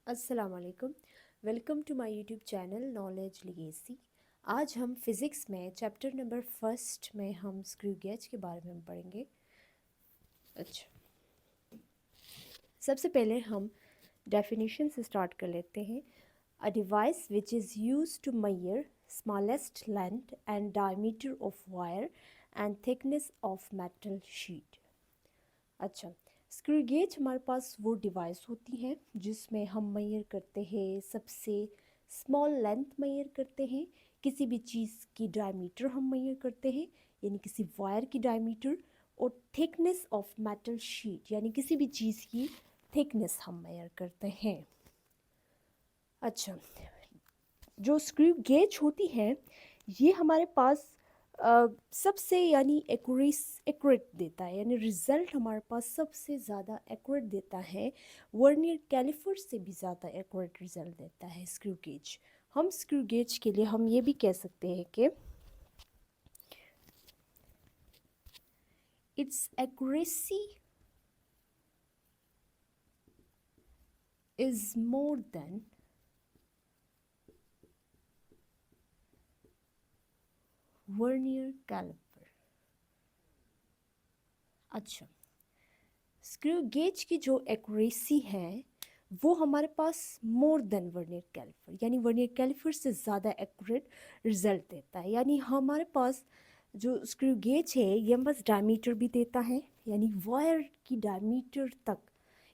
अस्सलाम वालेकुम। Welcome to my YouTube channel knowledge legacy. आज हम फिज़िक्स में चैप्टर नंबर फर्स्ट में हम स्क्रू गेज के बारे में पढ़ेंगे। अच्छा, सबसे पहले हम डेफिनेशन से स्टार्ट कर लेते हैं। A device which is use to measure smallest length and diameter of wire and thickness of metal sheet. अच्छा, स्क्रू गेज हमारे पास वो डिवाइस होती हैं जिसमें हम मेजर करते हैं सबसे स्मॉल लेंथ मेजर करते हैं, किसी भी चीज़ की डायमीटर हम मेजर करते हैं यानी किसी वायर की डायमीटर, और थिकनेस ऑफ मेटल शीट यानी किसी भी चीज़ की थिकनेस हम मेजर करते हैं। अच्छा, जो स्क्रू गेज होती है ये हमारे पास सबसे यानी एक्यूरेट देता है, यानी रिज़ल्ट हमारे पास सबसे ज़्यादा एक्यूरेट देता है। वर्नियर कैलिपर से भी ज़्यादा एक्यूरेट रिज़ल्ट देता है स्क्रू गेज। हम स्क्रू गेज के लिए हम ये भी कह सकते हैं कि it's accuracy is more than vernier caliper. अच्छा, स्क्रू गेज की जो एक्यूरेसी है वो हमारे पास मोर देन वर्नियर कैलिपर यानी वर्नियर कैलिपर से ज़्यादा एक्यूरेट रिजल्ट देता है। यानी हमारे पास जो स्क्रू गेज है ये हमारे पास डायमीटर भी देता है, यानी वायर की डायमीटर तक,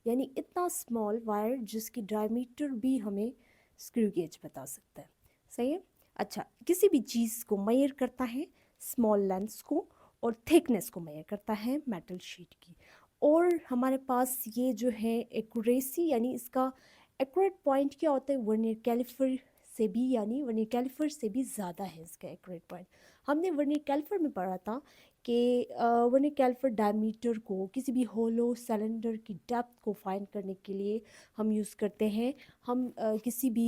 यानी इतना स्मॉल वायर जिसकी डायमीटर भी हमें स्क्रू गेज बता सकता है। सही है। अच्छा, किसी भी चीज़ को मेजर करता है, स्मॉल लेंथ्स को, और थिकनेस को मेजर करता है मेटल शीट की। और हमारे पास ये जो है एक्यूरेसी यानी इसका एक्यूरेट पॉइंट क्या होता है, वर्नियर कैलिपर से भी, यानी वर्नियर कैलिपर से भी ज़्यादा है इसका एक्यूरेट पॉइंट। हमने वर्नियर कैलिपर में पढ़ा था कि वर्नियर कैलिपर डायमीटर को किसी भी होलो सिलेंडर की डेप्थ को फाइंड करने के लिए हम यूज़ करते हैं। हम किसी भी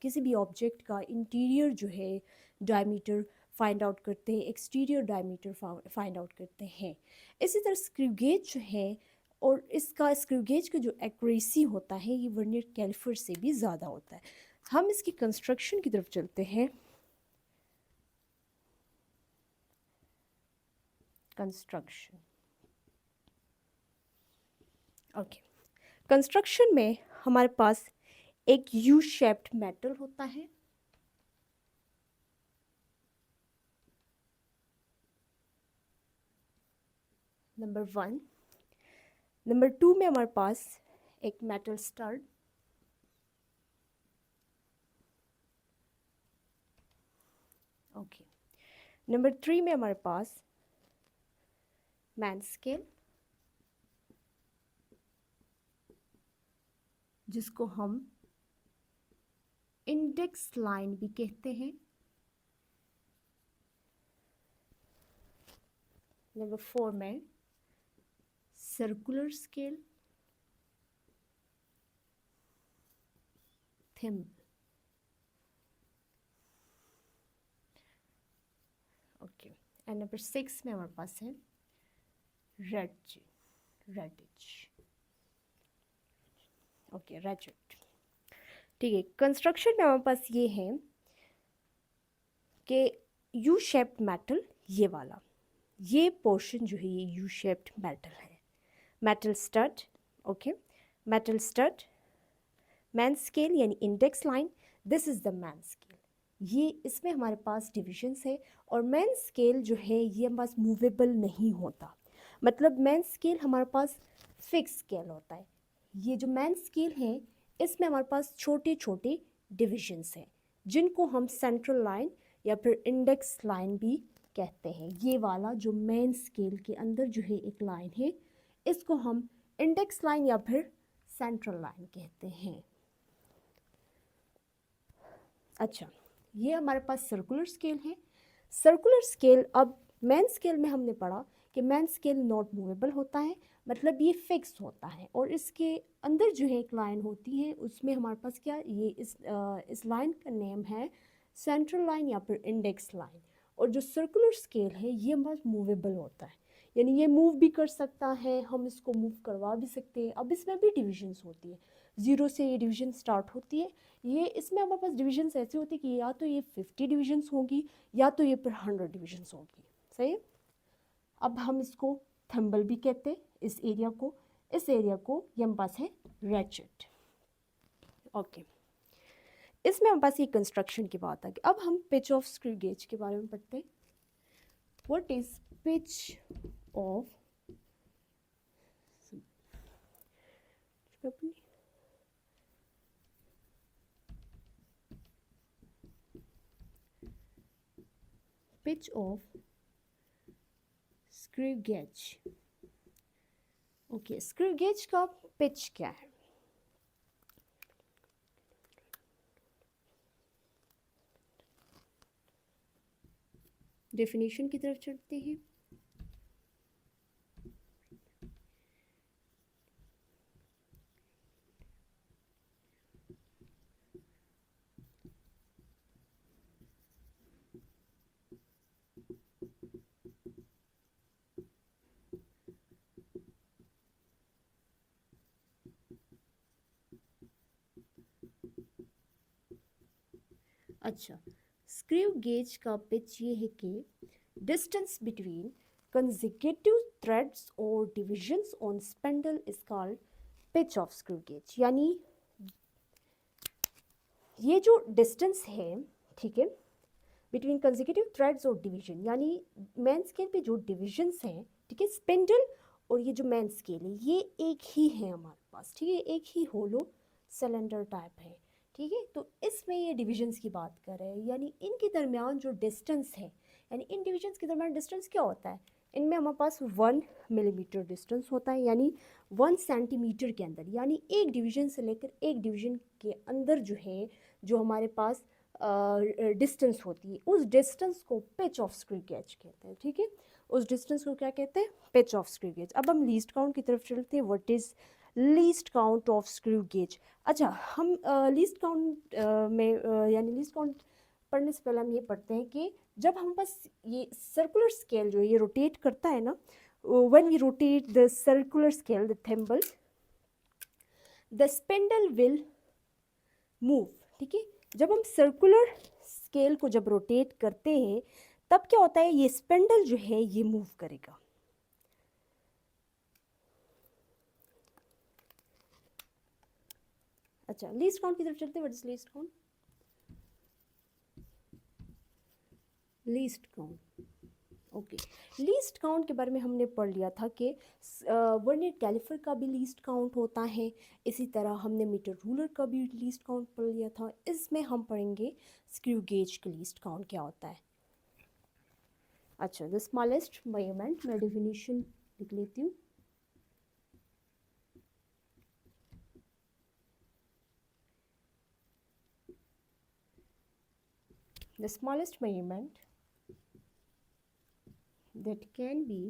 किसी भी ऑब्जेक्ट का इंटीरियर जो है डायमीटर फाइंड आउट करते हैं, एक्सटीरियर डायमीटर फाइंड आउट करते हैं। इसी तरह स्क्रू गेज जो है, और इसका स्क्रू गेज का जो एक्यूरेसी होता है ये वर्नियर कैलिपर से भी ज़्यादा होता है। हम इसकी कंस्ट्रक्शन की तरफ चलते हैं। Construction, okay. कंस्ट्रक्शन में हमारे पास एक यू शेप्ड मेटल होता है, नंबर वन। नंबर टू में हमारे पास एक metal stud, okay. Number three में हमारे पास मैन स्केल, जिसको हम इंडेक्स लाइन भी कहते हैं। नंबर फोर में circular scale, thimble, okay. And number six में हमारे पास है रेडिच, ओके, रेचेट। ठीक है, कंस्ट्रक्शन में हमारे पास ये है कि यू शेप्ड मेटल, ये वाला, ये पोर्शन जो है ये यू शेप्ड मेटल है। Metal stud, okay, metal stud, main scale यानी index line, this is the main scale. ये इसमें हमारे पास डिविजन्स है, और मैन स्केल जो है ये हमारे पास मूवेबल नहीं होता। मतलब मैन स्केल हमारे पास फिक्स स्केल होता है। ये जो मैन स्केल है इसमें हमारे पास छोटे छोटे डिविजन्स हैं जिनको हम सेंट्रल लाइन या फिर इंडेक्स लाइन भी कहते हैं। ये वाला जो मैन स्केल के अंदर जो है एक लाइन है, इसको हम इंडेक्स लाइन या फिर सेंट्रल लाइन कहते हैं। अच्छा, ये हमारे पास सर्कुलर स्केल है। सर्कुलर स्केल, अब मैन स्केल में हमने पढ़ा कि मैन स्केल नॉट मूवेबल होता है, मतलब ये फिक्स होता है, और इसके अंदर जो है एक लाइन होती है, उसमें हमारे पास क्या, ये इस लाइन का नेम है सेंट्रल लाइन या फिर इंडेक्स लाइन। और जो सर्कुलर स्केल है ये हमारे पास मूवेबल होता है, यानी ये मूव भी कर सकता है, हम इसको मूव करवा भी सकते हैं। अब इसमें भी डिविजन्स होती है, 0 से ये डिवीजन स्टार्ट होती है। ये इसमें हमारे पास डिविजन्स ऐसे होती है कि या तो ये 50 डिविजन्स होगी या तो ये फिर 100 डिविजन्स होगी। सही है। अब हम इसको थंबल भी कहते हैं इस एरिया को। इस एरिया को ये हमारे पास है रैचेट। ओके, इसमें हमारे पास ये कंस्ट्रक्शन की बात आ गई। अब हम पिच ऑफ स्क्रू गेज के बारे में पढ़ते हैं। What is pitch of pitch of screw gauge. Okay, screw gauge का पिच क्या है? डेफिनेशन की तरफ चलते हैं। अच्छा, स्क्रू गेज का पिच ये है कि distance between consecutive threads or divisions on spindle is called pitch of screw gauge। यानी ये जो डिस्टेंस है, ठीक है, बिटवीन कंसेक्यूटिव थ्रेड्स और डिवीजन, यानी मैन स्केल पे जो डिविजन्स हैं, ठीक है, स्पिंडल और ये जो मैन स्केल है ये एक ही है हमारे पास, ठीक है, एक ही होलो सिलेंडर टाइप है, ठीक है। तो इसमें ये डिविजन्स की बात कर रहे हैं, यानी इनके दरमियान जो डिस्टेंस है, यानी इन डिविजन्स के दरमियान डिस्टेंस क्या होता है? इनमें हमारे पास 1 मिलीमीटर डिस्टेंस होता है, यानी 1 सेंटीमीटर के अंदर, यानी एक डिवीजन से लेकर एक डिवीजन के अंदर जो है, जो हमारे पास डिस्टेंस होती है, उस डिस्टेंस को पिच ऑफ स्क्रू गेज कहते हैं, ठीक है। उस डिस्टेंस को क्या कहते हैं? Pitch of screw gauge. अब हम लीस्ट काउंट की तरफ चलते हैं। What is least count of screw gauge? अच्छा, हम लीस्ट काउंट यानी लीस्ट काउंट पढ़ने से पहले हम ये पढ़ते हैं कि जब हम बस ये सर्कुलर स्केल जो ये रोटेट करता है ना, when we rotate the circular scale, the thimble, the spindle will move, ठीक है। जब हम सर्कुलर स्केल को जब रोटेट करते हैं तब क्या होता है? ये स्पिंडल जो है ये मूव करेगा। अच्छा, लीस्ट काउंट की तरफ चलते हैं। What is least count? Least count, okay, least count के बारे में हमने पढ़ लिया था कि वर्नियर कैलिपर का भी लीस्ट काउंट होता है, इसी तरह हमने मीटर रूलर का भी लीस्ट काउंट पढ़ लिया था। इसमें हम पढ़ेंगे स्क्रू गेज का लीस्ट काउंट क्या होता है। अच्छा, द स्मॉलेस्ट मेजरमेंट, मैं डेफिनेशन लिख लेती हूँ। The smallest measurement that can be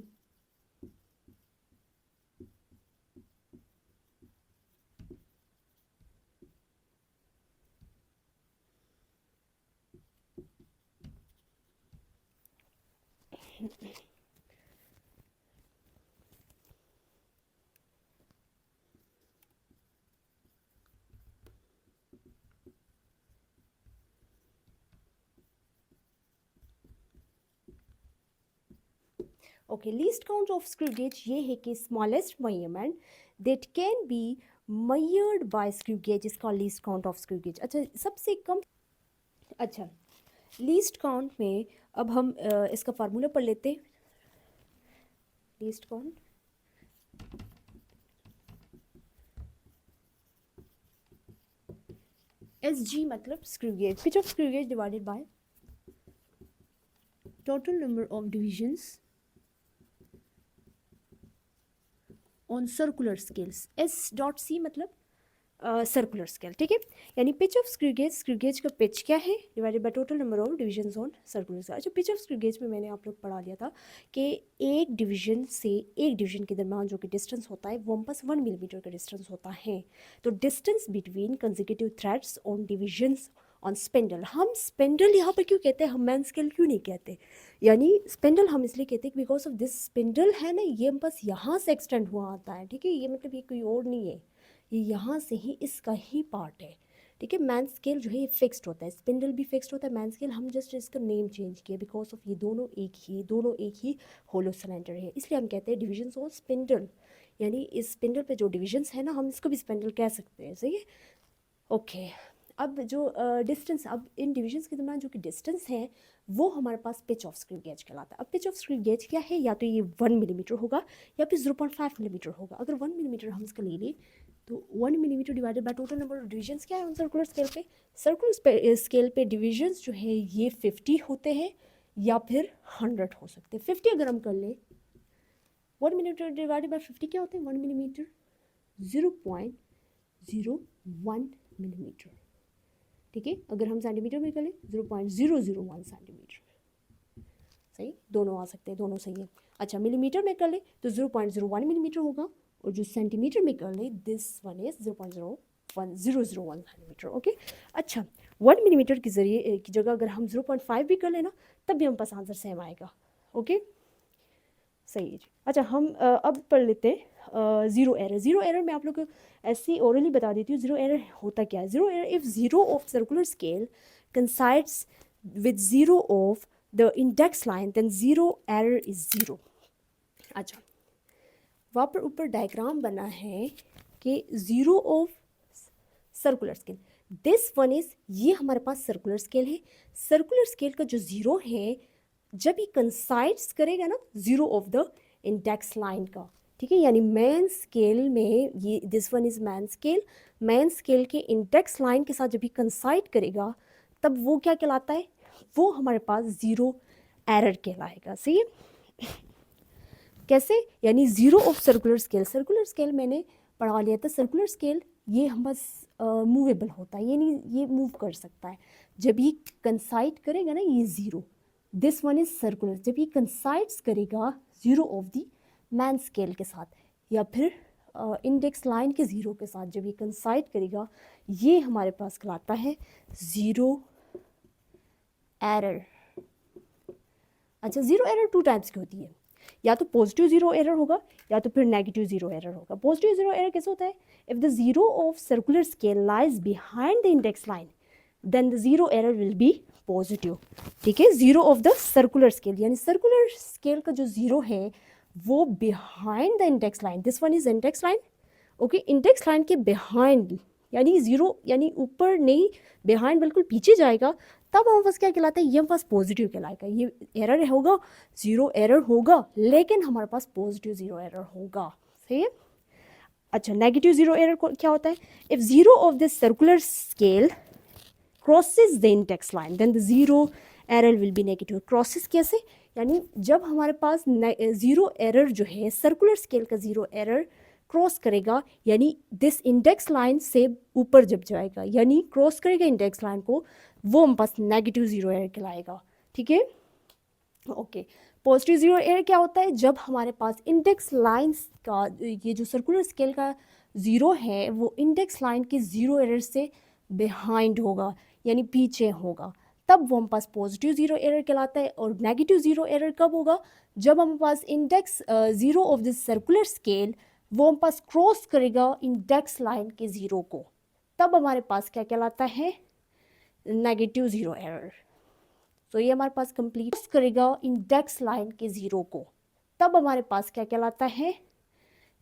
okay, least count of screw gauge ये है कि smallest measurement that can be measured by screw gauge is called least count of screw gauge. अच्छा, सबसे कम, अच्छा, लीस्ट काउंट में अब हम इसका फार्मूला पढ़ लेते हैं। लीस्ट काउंट SG मतलब screw gauge, pitch of screw gauge divided by total number of divisions on circular scales. S.C मतलब सर्कुलर स्केल, ठीक है। यानी पिच ऑफ स्क्रू गेज का पिच क्या है? Divided by total number of divisions on circular scale. अच्छा, pitch of screw gauge में मैंने आप लोग पढ़ा लिया था कि एक डिवीजन से एक डिवीजन के दरमियान जो कि डिस्टेंस होता है वो हम पास 1 मिलीमीटर का डिस्टेंस होता है। तो distance between consecutive threads on divisions on spindle. हम स्पिंडल यहाँ पर क्यों कहते हैं, हम मैन स्केल क्यों नहीं कहते, यानी स्पिंडल हम इसलिए कहते हैं बिकॉज ऑफ दिस स्पिंडल है ना, ये बस यहाँ से एक्सटेंड हुआ आता है, ठीक है, ये मतलब ये कोई और नहीं है, ये यहाँ से ही इसका ही पार्ट है, ठीक है। मैन स्केल जो है ये फिक्स्ड होता है, स्पिंडल भी फिक्स्ड होता है, मैन स्केल हम जस्ट इसका नेम चेंज किया बिकॉज ऑफ ये दोनों एक ही होलो सिलेंडर है, इसलिए हम कहते हैं डिविजन्स ऑफ स्पिंडल, यानी इस स्पिंडल पे जो डिविजन्स है ना, हम इसको भी स्पिंडल कह सकते हैं, सही है। ओके, अब जो डिस्टेंस, अब इन डिविजन्स के दरम्यान जो कि डिस्टेंस है वो हमारे पास पिच ऑफ स्क्रू गेज कहलाता है। अब पिच ऑफ स्क्रू गेज क्या है, या तो ये 1 मिलीमीटर होगा या फिर 0.5 मिलीमीटर होगा। अगर 1 मिलीमीटर हम इसका ले लें तो 1 millimetre divided by total number of divisions क्या है ऑन सर्कुलर स्केल पे, सर्कुलर स्केल पे डिविजन्स जो है ये 50 होते हैं या फिर 100 हो सकते हैं। 50 अगर हम कर लें, 1 मिलीमीटर डिवाइडेड बाय 50 क्या होते हैं, 1 मिलीमीटर 0.01 मिलीमीटर, ठीक है। अगर हम सेंटीमीटर में कर लें 0.001 सेंटीमीटर, सही, दोनों आ सकते हैं, दोनों सही है। अच्छा, मिलीमीटर में कर ले तो 0.01 मिलीमीटर होगा, और जो सेंटीमीटर में कर ले this one is 0.01001 centimetre, okay. अच्छा, 1 मिलीमीटर की जरिए की जगह अगर हम 0.5 भी कर लेना तब भी हम पास आंसर सेम आएगा, ओके, सही है जी। अच्छा, हम अब पढ़ लेते हैं ज़ीरो एरर। ज़ीरो एरर मैं आप लोग को ऐसे ओरली बता देती हूँ ज़ीरो एरर होता क्या है। Zero error, if zero of circular scale coincides with zero of the index line then zero error is zero. अच्छा, वहाँ पर ऊपर डायग्राम बना है कि zero of circular scale, this one is, ये हमारे पास सर्कुलर स्केल है। सर्कुलर स्केल का जो ज़ीरो है जब ये कंसाइड्स करेगा ना zero of the index line का, ठीक है, यानी मैन स्केल में ये this one is main scale, main scale के इंडेक्स लाइन के साथ जब ये कंसाइड करेगा तब वो क्या कहलाता है, वो हमारे पास ज़ीरो एरर कहलाएगा, सही है। कैसे, यानी zero of circular scale, circular scale मैंने पढ़ा लिया था, सर्कुलर स्केल ये हम बस मूवेबल होता है, ये नहीं, ये मूव कर सकता है। जब ये कंसाइड करेगा ना ये zero, this one is circular, जब ये कंसाइड्स करेगा zero of the main scale के साथ या फिर इंडेक्स लाइन के ज़ीरो के साथ, जब ये कंसाइड करेगा ये हमारे पास कहलाता है ज़ीरो एरर। अच्छा, ज़ीरो एरर 2 टाइप्स की होती है, या तो पॉजिटिव ज़ीरो एरर होगा या तो फिर नेगेटिव ज़ीरो एरर होगा। पॉजिटिव ज़ीरो एरर कैसे होता है, if the zero of circular scale lies behind the index line then the zero error will be positive, ठीक है। Zero of the circular scale, यानी सर्कुलर स्केल का जो zero है वो behind the index line, this one is index line, okay, index line के behind, यानी zero यानी ऊपर नहीं, बिहाइंड बिल्कुल पीछे जाएगा, तब हम पास क्या कहलाता है, ये हम पास पॉजिटिव कहलाएगा। ये एरर होगा, ज़ीरो एरर होगा, लेकिन हमारे पास पॉजिटिव ज़ीरो एरर होगा, सही है। अच्छा, नेगेटिव ज़ीरो एरर क्या होता है, if zero of this circular scale crosses the index line then the zero error will be negative. Crosses कैसे, यानी जब हमारे पास ज़ीरो एरर जो है सर्कुलर स्केल का ज़ीरो एरर क्रॉस करेगा, यानी दिस इंडेक्स लाइन से ऊपर जब जाएगा, यानी क्रॉस करेगा इंडेक्स लाइन को, वो हम पास नेगेटिव ज़ीरो एरर कहलाएगा, ठीक है, ओके। पॉजिटिव ज़ीरो एरर क्या होता है, जब हमारे पास इंडेक्स लाइंस का ये जो सर्कुलर स्केल का ज़ीरो है वो इंडेक्स लाइन के ज़ीरो एरर से बिहाइंड होगा, यानी पीछे होगा, तब वो हम पास पॉजिटिव ज़ीरो एरर कहलाता है। और नेगेटिव ज़ीरो एरर कब होगा, जब हमारे पास index zero of this circular scale वो हम पास क्रॉस करेगा इंडेक्स लाइन के ज़ीरो को, तब हमारे पास क्या कहलाता है, नेगेटिव ज़ीरो एरर। तो ये हमारे पास कंप्लीट करेगा इंडेक्स लाइन के ज़ीरो को, तब हमारे पास क्या कहलाता है,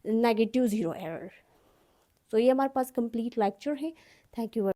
नेगेटिव ज़ीरो एरर। तो ये हमारे पास कंप्लीट लेक्चर है। Thank you.